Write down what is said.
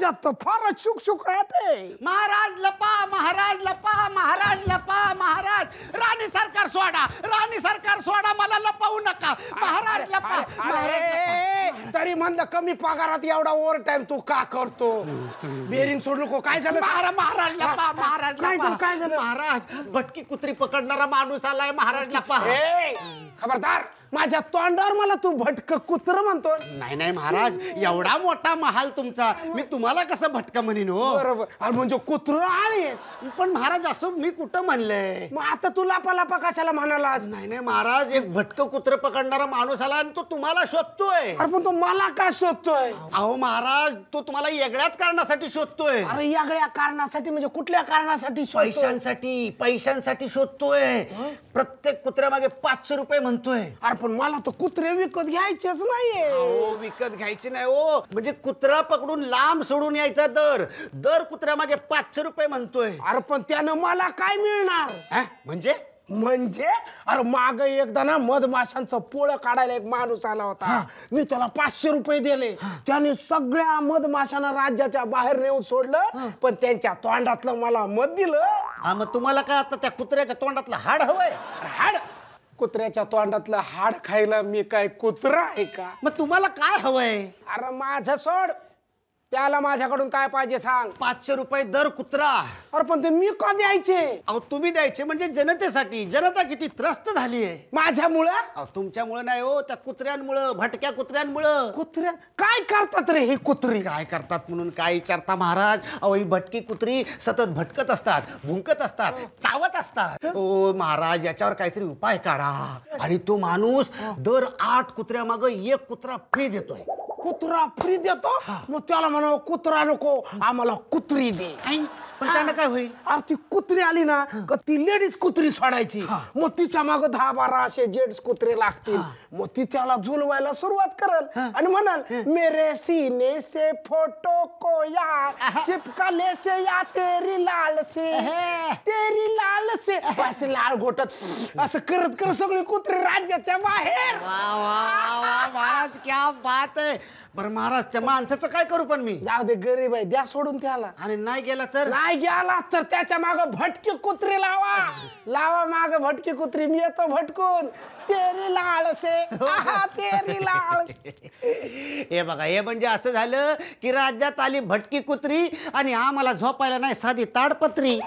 राज्यात तर फारच शुकशुकाट आहे. महाराज लपा, महाराज लपा, महाराज लपा, महाराज. राणी सरकार सोडा, राणी सरकार सोडा, मला लपवू नका. महाराज लपा, महाराज. तरी म्हणलं कमी पगारात एवढा ओव्हर टाइम तू का करतो? बेरिंग सोडू नको. काय झालं? महाराज लपा, महाराज लपा. काय झालं? महाराज भटकी कुत्री पकडणारा माणूस आलाय. महाराज लपा. खबरदार, माझ्या तोंडावर मला तू भटक कुत्र म्हणतोस? नाही नाही महाराज, एवढा मोठा महाल तुमचा, मी तुम्हाला कसं भटका म्हणीन हो? बरोबर. अरे म्हणजे कुत्र आळेच. पण महाराज असं मी कुठं म्हणलंय? मग आता तू लापा कशाला म्हणालास? नाही नाही महाराज, एक भटक कुत्र पकडणारा माणूस आला आणि तो तुम्हाला शोधतोय. अरे पण तो मला का शोधतोय? अहो महाराज, तो तुम्हाला वेगळ्याच कारणासाठी शोधतोय. अरे वेगळ्या कारणासाठी म्हणजे कुठल्या कारणासाठी? पैशांसाठी, पैशांसाठी शोधतोय. प्रत्येक कुत्र्यामागे 500 रुपये म्हणतोय. अरे पण मला तर कुत्रे विकत घ्यायचेच नाहीये. हो, विकत घ्यायची नाही हो, म्हणजे कुत्रा पकडून लांब सोडून यायचा दर कुत्र्यामागे 500 रुपये म्हणतोय. अरे पण त्यानं मला काय मिळणार? म्हणजे अरे माग एकदा ना मधमाशांचं पोळं काढायला एक माणूस आला होता. मी त्याला 500 रुपये दिले. त्याने सगळ्या मधमाशांना राज्याच्या बाहेर नेऊन सोडलं, पण त्यांच्या तोंडातलं मला मध दिलं. मग तुम्हाला काय आता त्या कुत्र्याच्या तोंडातलं हाड हवंय? हाड? कुत्र्याच्या तोंडातलं हाड खायला मी काय कुत्रा आहे का? मग तुम्हाला काय हवंय? अरे माझं सोड, त्याला माझ्याकडून काय पाहिजे सांग. 500 रुपये दर कुत्रा. अरे पण ते मी का द्यायचे? अहो तुम्ही द्यायचे म्हणजे जनतेसाठी. जनता किती त्रस्त झालीये माझ्यामुळं? अहो तुमच्यामुळे नाही हो, त्या कुत्र्यांमुळं, भटक्या कुत्र्यांमुळं. कुत्र्या काय करतात रे ही कुत्री? काय करतात म्हणून काय विचारता महाराज? अहो ही भटकी कुत्री सतत भटकत असतात, भुंकत असतात, चावत असतात. ओ महाराज, याच्यावर काहीतरी उपाय काढा. आणि तो माणूस दर 8 कुत्र्यामागं 1 कुत्रा फ्री देतोय. कुत्रा फ्री देतो? मग त्याला म्हणावं कुत्रा नको, आम्हाला कुत्री दे. पण त्यानं काय होईल? अरे ती कुत्री आली ना का ती लेडीज कुत्री सोडायची. मग तिच्या माग 10-12 असे जेंट्स कुत्रे लागतील. मग ती त्याला झुलवायला सुरुवात करल आणि म्हणाल, मेरे सीने से फोटो को यार चिपका ले से या तेरी लाल से, तेरी लाल से. असे लाल घोटत असं करत करत सगळे कुत्रे राज्याच्या बाहेर. महाराज क्या बात आहे. बरं महाराज, त्या माणसाचं काय करू? पण मी जाऊ दे, गरीब आहे, द्या सोडून त्याला. आणि नाही गेला तर? नाही गेला तर त्याच्या माग भटकी कुत्री लावा माग भटकी कुत्री. मी येतो भटकून. तेरी लाळ से, तेरी लाळ. हे बघा, हे म्हणजे असं झालं की राज्यात आली भटकी कुत्री आणि आम्हाला झोपायला नाही साधी ताडपत्री.